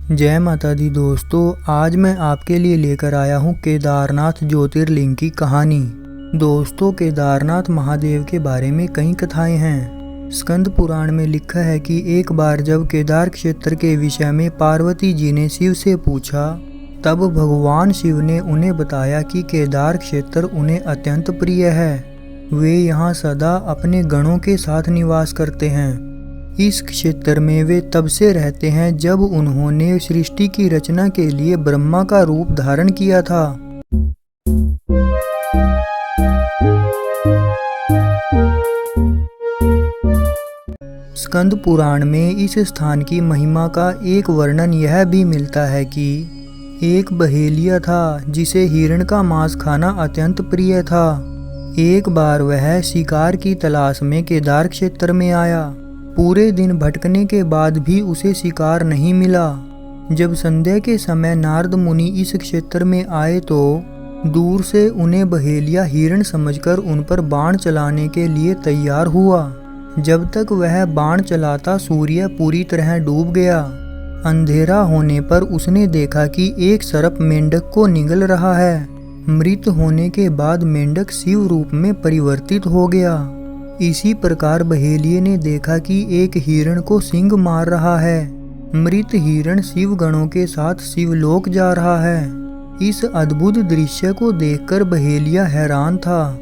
जय माता दी दोस्तों, आज मैं आपके लिए लेकर आया हूँ केदारनाथ ज्योतिर्लिंग की कहानी। दोस्तों, केदारनाथ महादेव के बारे में कई कथाएं हैं। स्कंद पुराण में लिखा है कि एक बार जब केदार क्षेत्र के विषय में पार्वती जी ने शिव से पूछा, तब भगवान शिव ने उन्हें बताया कि केदार क्षेत्र उन्हें अत्यंत प्रिय है। वे यहाँ सदा अपने गणों के साथ निवास करते हैं। इस क्षेत्र में वे तब से रहते हैं जब उन्होंने सृष्टि की रचना के लिए ब्रह्मा का रूप धारण किया था। स्कंद पुराण में इस स्थान की महिमा का एक वर्णन यह भी मिलता है कि एक बहेलिया था जिसे हिरण का मांस खाना अत्यंत प्रिय था। एक बार वह शिकार की तलाश में केदार क्षेत्र में आया। पूरे दिन भटकने के बाद भी उसे शिकार नहीं मिला। जब संध्या के समय नारद मुनि इस क्षेत्र में आए तो दूर से उन्हें बहेलिया हिरण समझकर उन पर बाण चलाने के लिए तैयार हुआ। जब तक वह बाण चलाता सूर्य पूरी तरह डूब गया। अंधेरा होने पर उसने देखा कि एक सर्प मेंढक को निगल रहा है। मृत होने के बाद मेंढक शिव रूप में परिवर्तित हो गया। इसी प्रकार बहेलिये ने देखा कि एक हिरण को सिंह मार रहा है। मृत हिरण शिव गणों के साथ शिवलोक जा रहा है। इस अद्भुत दृश्य को देखकर बहेलिया हैरान था।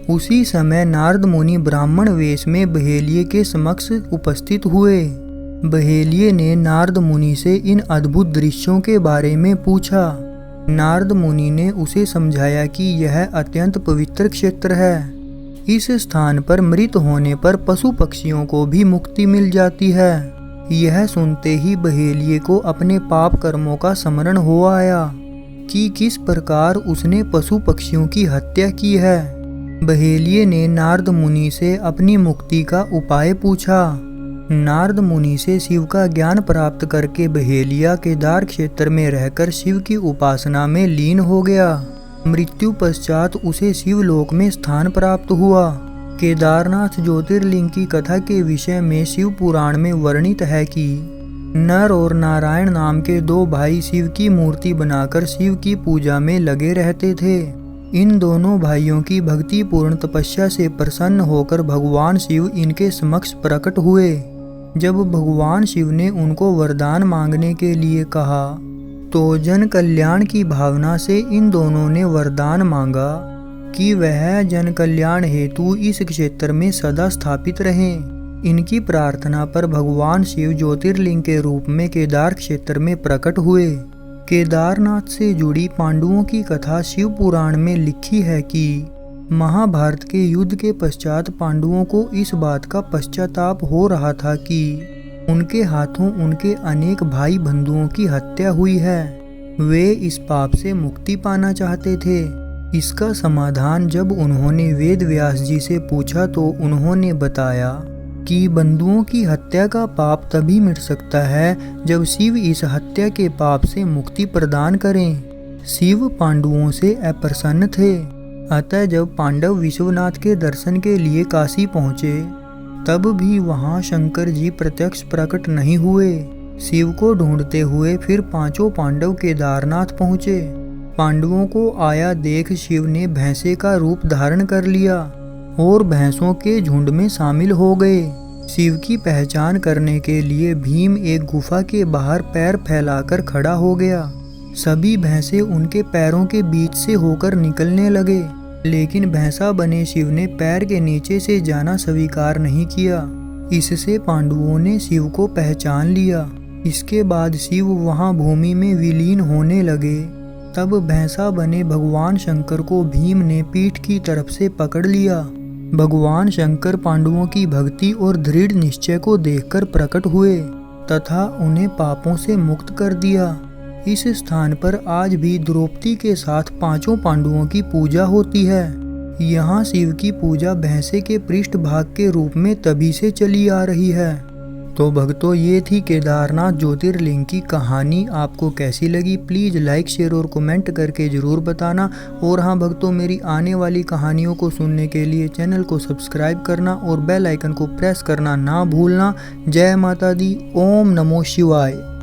उसी समय नारद मुनि ब्राह्मण वेश में बहेलिये के समक्ष उपस्थित हुए। बहेलिये ने नारद मुनि से इन अद्भुत दृश्यों के बारे में पूछा। नारद मुनि ने उसे समझाया कि यह अत्यंत पवित्र क्षेत्र है। इस स्थान पर मृत होने पर पशु पक्षियों को भी मुक्ति मिल जाती है। यह सुनते ही बहेलिये को अपने पाप कर्मों का स्मरण हो आया कि किस प्रकार उसने पशु पक्षियों की हत्या की है। बहेलिये ने नारद मुनि से अपनी मुक्ति का उपाय पूछा। नारद मुनि से शिव का ज्ञान प्राप्त करके बहेलिया केदार क्षेत्र में रहकर शिव की उपासना में लीन हो गया। मृत्यु पश्चात उसे शिवलोक में स्थान प्राप्त हुआ। केदारनाथ ज्योतिर्लिंग की कथा के विषय में शिव पुराण में वर्णित है कि नर और नारायण नाम के दो भाई शिव की मूर्ति बनाकर शिव की पूजा में लगे रहते थे। इन दोनों भाइयों की भक्तिपूर्ण तपस्या से प्रसन्न होकर भगवान शिव इनके समक्ष प्रकट हुए। जब भगवान शिव ने उनको वरदान मांगने के लिए कहा तो जन कल्याण की भावना से इन दोनों ने वरदान मांगा कि वह जन कल्याण हेतु इस क्षेत्र में सदा स्थापित रहें। इनकी प्रार्थना पर भगवान शिव ज्योतिर्लिंग के रूप में केदार क्षेत्र में प्रकट हुए। केदारनाथ से जुड़ी पांडवों की कथा शिव पुराण में लिखी है कि महाभारत के युद्ध के पश्चात पांडवों को इस बात का पश्चाताप हो रहा था कि उनके हाथों उनके अनेक भाई बंधुओं की हत्या हुई है। वे इस पाप से मुक्ति पाना चाहते थे। इसका समाधान जब उन्होंने वेद व्यास जी से पूछा तो उन्होंने बताया कि बंधुओं की हत्या का पाप तभी मिट सकता है जब शिव इस हत्या के पाप से मुक्ति प्रदान करें। शिव पांडवों से अप्रसन्न थे। अतः जब पांडव विश्वनाथ के दर्शन के लिए काशी पहुँचे तब भी वहां शंकर जी प्रत्यक्ष प्रकट नहीं हुए। शिव को ढूंढते हुए फिर पांचों पांडव केदारनाथ पहुँचे। पांडवों को आया देख शिव ने भैंसे का रूप धारण कर लिया और भैंसों के झुंड में शामिल हो गए। शिव की पहचान करने के लिए भीम एक गुफा के बाहर पैर फैलाकर खड़ा हो गया। सभी भैंसे उनके पैरों के बीच से होकर निकलने लगे, लेकिन भैंसा बने शिव ने पैर के नीचे से जाना स्वीकार नहीं किया। इससे पांडवों ने शिव को पहचान लिया। इसके बाद शिव वहां भूमि में विलीन होने लगे। तब भैंसा बने भगवान शंकर को भीम ने पीठ की तरफ से पकड़ लिया। भगवान शंकर पांडवों की भक्ति और दृढ़ निश्चय को देखकर प्रकट हुए तथा उन्हें पापों से मुक्त कर दिया। इस स्थान पर आज भी द्रौपदी के साथ पांचों पांडवों की पूजा होती है। यहाँ शिव की पूजा भैंसे के पृष्ठभाग के रूप में तभी से चली आ रही है। तो भक्तों, ये थी केदारनाथ ज्योतिर्लिंग की कहानी। आपको कैसी लगी प्लीज़ लाइक शेयर और कमेंट करके ज़रूर बताना। और हाँ भक्तों, मेरी आने वाली कहानियों को सुनने के लिए चैनल को सब्सक्राइब करना और बेल आइकन को प्रेस करना ना भूलना। जय माता दी। ओम नमो शिवाय।